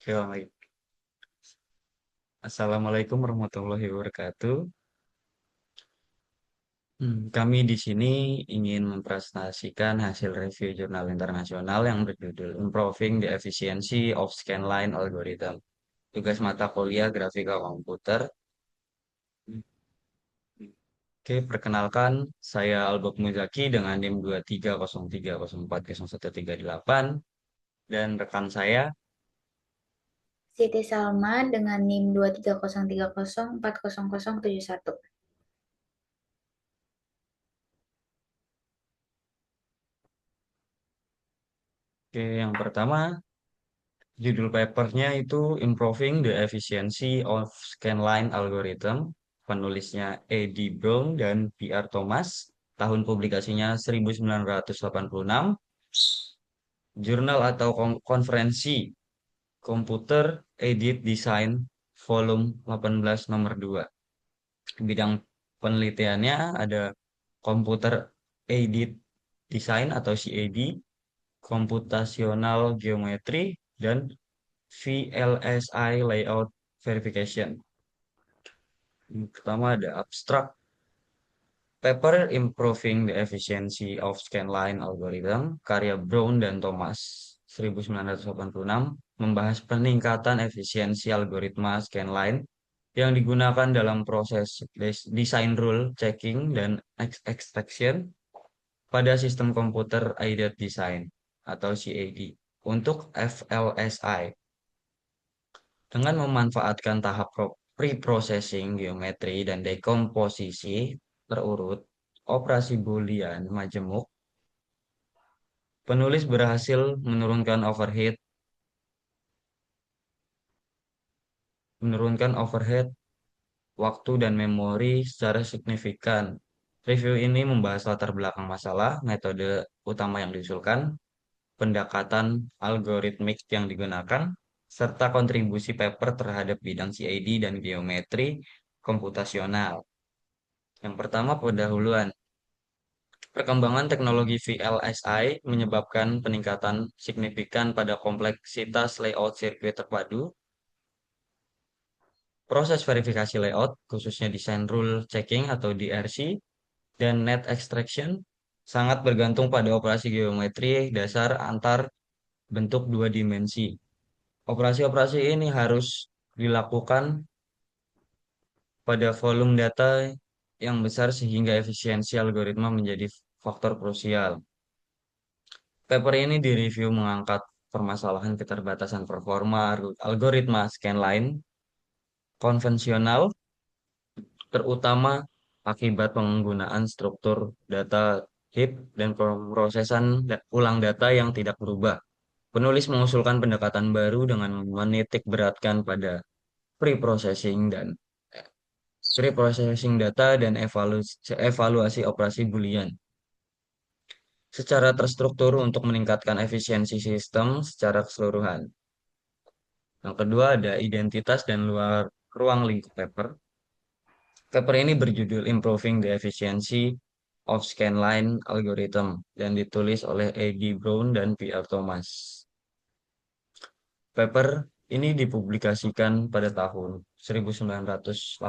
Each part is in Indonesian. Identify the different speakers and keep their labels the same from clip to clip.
Speaker 1: Ya, baik. Assalamualaikum warahmatullahi wabarakatuh. Kami di sini ingin mempresentasikan hasil review jurnal internasional yang berjudul Improving the Efficiency of Scanline Algorithm. Tugas mata kuliah grafika komputer. Oke, perkenalkan saya Albok Muzaki dengan NIM 2303040138 dan rekan saya.
Speaker 2: Siti Salma dengan NIM 23030400071.
Speaker 1: Oke, yang pertama judul papernya itu Improving the Efficiency of Scanline Algorithm. Penulisnya Eddie Brown dan P.R. Thomas. Tahun publikasinya 1986. Jurnal atau konferensi Computer Aided Design Volume 18 nomor 2. Bidang penelitiannya ada Computer Aided Design atau CAD, Computational Geometry, dan VLSI Layout Verification. Yang pertama ada abstract paper Improving the Efficiency of Scanline Algorithm karya Brown dan Thomas 1986 membahas peningkatan efisiensi algoritma scanline yang digunakan dalam proses design rule checking dan extraction pada sistem komputer aided design atau CAD untuk FLSI. Dengan memanfaatkan tahap pre-processing, geometri, dan dekomposisi terurut, operasi Boolean majemuk, penulis berhasil menurunkan overhead, waktu, dan memori secara signifikan. Review ini membahas latar belakang masalah, metode utama yang diusulkan, pendekatan algoritmik yang digunakan, serta kontribusi paper terhadap bidang CAD dan geometri komputasional. Yang pertama, pendahuluan. Perkembangan teknologi VLSI menyebabkan peningkatan signifikan pada kompleksitas layout sirkuit terpadu. Proses verifikasi layout, khususnya design rule checking atau DRC, dan net extraction, sangat bergantung pada operasi geometri dasar antar bentuk dua dimensi. Operasi-operasi ini harus dilakukan pada volume data yang besar sehingga efisiensi algoritma menjadi faktor krusial. Paper ini direview mengangkat permasalahan keterbatasan performa algoritma scanline konvensional, terutama akibat penggunaan struktur data heap dan pemrosesan ulang data yang tidak berubah. Penulis mengusulkan pendekatan baru dengan menitik beratkan pada pre-processing dan pre-processing data dan evaluasi operasi Boolean secara terstruktur untuk meningkatkan efisiensi sistem secara keseluruhan. Yang kedua ada identitas dan ruang lingkup paper. Paper ini berjudul Improving the Efficiency of Scanline Algorithm dan ditulis oleh Eddie Brown dan P.R. Thomas. Paper ini dipublikasikan pada tahun 1986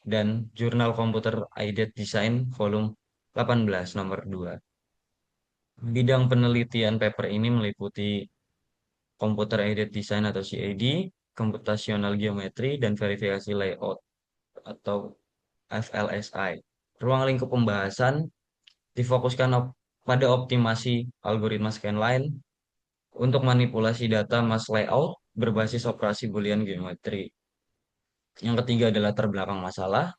Speaker 1: dan Jurnal Computer Aided Design Volume 18 nomor 2. Bidang penelitian paper ini meliputi Computer Aided Design atau CAD, Computational Geometry, dan verifikasi layout atau FLSI. Ruang lingkup pembahasan difokuskan pada optimasi algoritma scanline untuk manipulasi data mass layout berbasis operasi Boolean geometri. Yang ketiga adalah terbelakang masalah.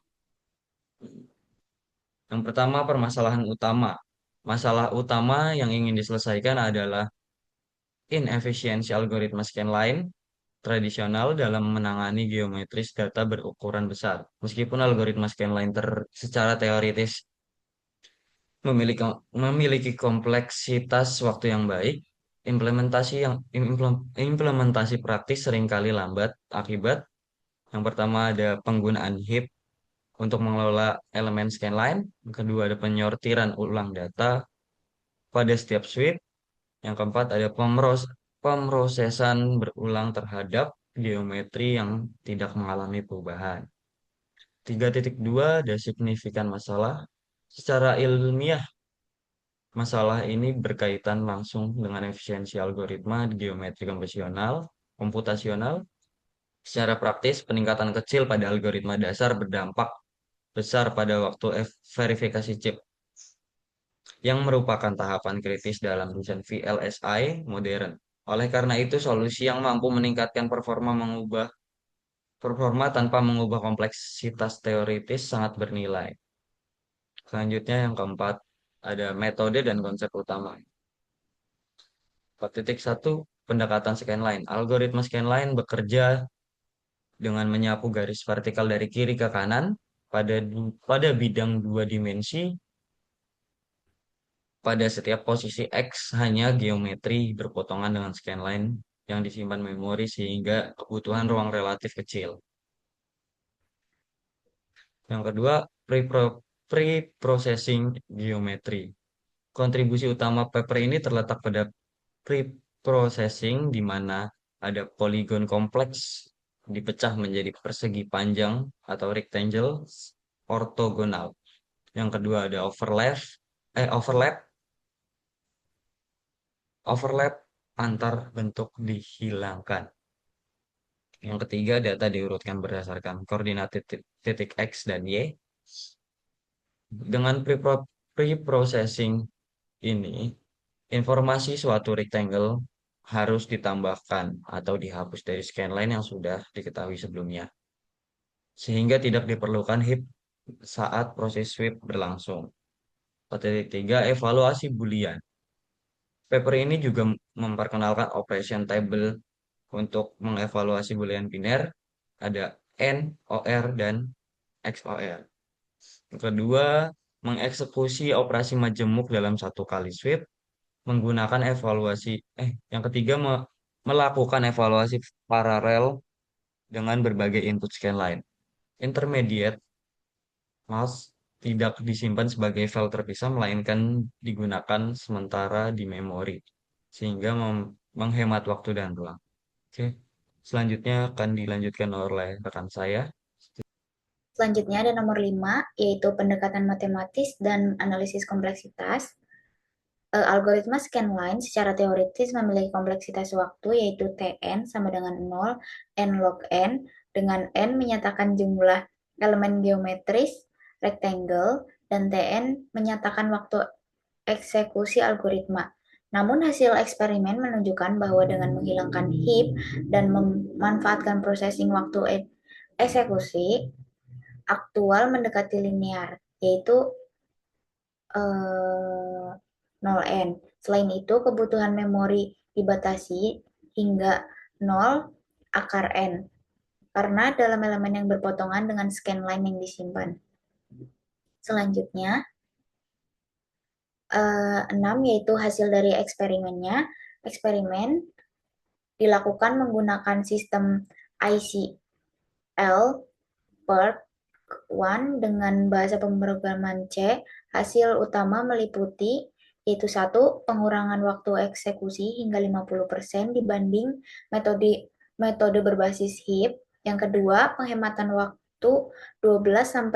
Speaker 1: Yang pertama, permasalahan utama. Masalah utama yang ingin diselesaikan adalah inefisiensi algoritma scanline tradisional dalam menangani geometris data berukuran besar. Meskipun algoritma scanline secara teoritis memiliki memiliki kompleksitas waktu yang baik, implementasi praktis seringkali lambat akibat yang pertama ada penggunaan heap untuk mengelola elemen scanline, yang kedua ada penyortiran ulang data pada setiap suite, yang keempat ada pemrosesan berulang terhadap geometri yang tidak mengalami perubahan. 3.2 ada signifikan masalah. Secara ilmiah, masalah ini berkaitan langsung dengan efisiensi algoritma di geometri komputasional. Secara praktis, peningkatan kecil pada algoritma dasar berdampak besar pada waktu verifikasi chip, yang merupakan tahapan kritis dalam desain VLSI modern. Oleh karena itu, solusi yang mampu meningkatkan performa tanpa mengubah kompleksitas teoritis sangat bernilai. Selanjutnya yang keempat, ada metode dan konsep utama. 4.1, pendekatan scanline. Algoritma scanline bekerja dengan menyapu garis vertikal dari kiri ke kanan pada bidang dua dimensi. Pada setiap posisi X hanya geometri berpotongan dengan scanline yang disimpan memori sehingga kebutuhan ruang relatif kecil. Yang kedua, pre-processing geometri. Kontribusi utama paper ini terletak pada pre-processing di mana ada poligon kompleks dipecah menjadi persegi panjang atau rectangle ortogonal. Yang kedua ada overlap overlap antar bentuk dihilangkan. Yang ketiga, data diurutkan berdasarkan koordinat titik X dan Y. Dengan pre-processing ini, informasi suatu rectangle harus ditambahkan atau dihapus dari scanline yang sudah diketahui sebelumnya, sehingga tidak diperlukan heap saat proses sweep berlangsung. 4.3, evaluasi Boolean. Paper ini juga memperkenalkan operation table untuk mengevaluasi Boolean biner, ada N, OR, dan XOR. Yang kedua, mengeksekusi operasi majemuk dalam satu kali sweep menggunakan yang ketiga melakukan evaluasi paralel dengan berbagai input scanline. Intermediate mask tidak disimpan sebagai file terpisah melainkan digunakan sementara di memori sehingga menghemat waktu dan ruang. Oke. Selanjutnya akan dilanjutkan oleh rekan saya.
Speaker 2: Selanjutnya ada nomor 5, yaitu pendekatan matematis dan analisis kompleksitas. Algoritma scanline secara teoritis memiliki kompleksitas waktu yaitu Tn sama dengan 0, n log n, dengan n menyatakan jumlah elemen geometris, rectangle, dan Tn menyatakan waktu eksekusi algoritma. Namun hasil eksperimen menunjukkan bahwa dengan menghilangkan heap dan memanfaatkan processing waktu eksekusi, aktual mendekati linear, yaitu 0n. Selain itu, kebutuhan memori dibatasi hingga 0 akar n, karena dalam elemen yang berpotongan dengan scanline yang disimpan. Selanjutnya, 6 yaitu hasil dari eksperimennya. Eksperimen dilakukan menggunakan sistem ICL PERT 1 dengan bahasa pemrograman C. Hasil utama meliputi yaitu 1. Pengurangan waktu eksekusi hingga 50% dibanding metode berbasis heap. Yang kedua, penghematan waktu 12-19%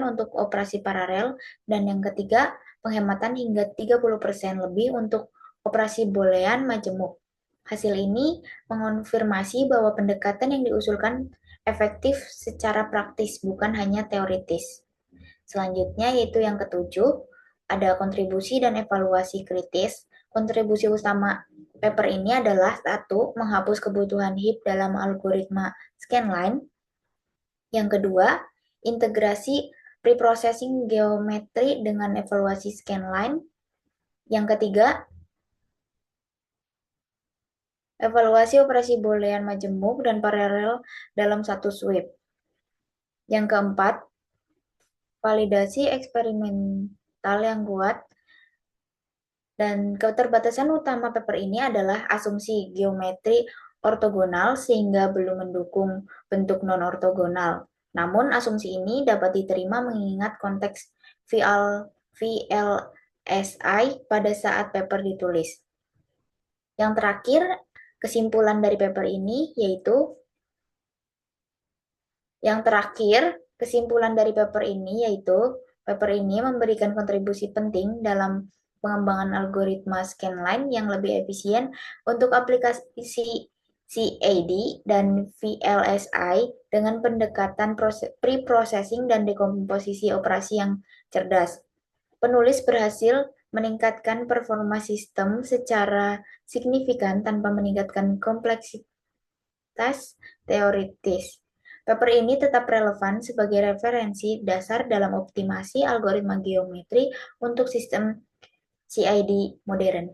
Speaker 2: untuk operasi paralel. Dan yang ketiga, penghematan hingga 30% lebih untuk operasi boolean majemuk. Hasil ini mengonfirmasi bahwa pendekatan yang diusulkan efektif secara praktis, bukan hanya teoritis. Selanjutnya yaitu yang ketujuh, ada kontribusi dan evaluasi kritis. Kontribusi utama paper ini adalah 1. Menghapus kebutuhan heap dalam algoritma scanline. Yang kedua, integrasi preprocessing geometri dengan evaluasi scanline. Yang ketiga, evaluasi operasi boolean majemuk dan paralel dalam satu sweep. Yang keempat, validasi eksperimental yang kuat. Dan keterbatasan utama paper ini adalah asumsi geometri ortogonal sehingga belum mendukung bentuk non-ortogonal. Namun asumsi ini dapat diterima mengingat konteks VLSI pada saat paper ditulis. Yang terakhir, kesimpulan dari paper ini yaitu Yang terakhir, kesimpulan dari paper ini memberikan kontribusi penting dalam pengembangan algoritma scanline yang lebih efisien untuk aplikasi CAD dan VLSI dengan pendekatan pre-processing dan dekomposisi operasi yang cerdas. Penulis berhasil meningkatkan performa sistem secara signifikan tanpa meningkatkan kompleksitas teoritis. Paper ini tetap relevan sebagai referensi dasar dalam optimasi algoritma geometri untuk sistem CID modern.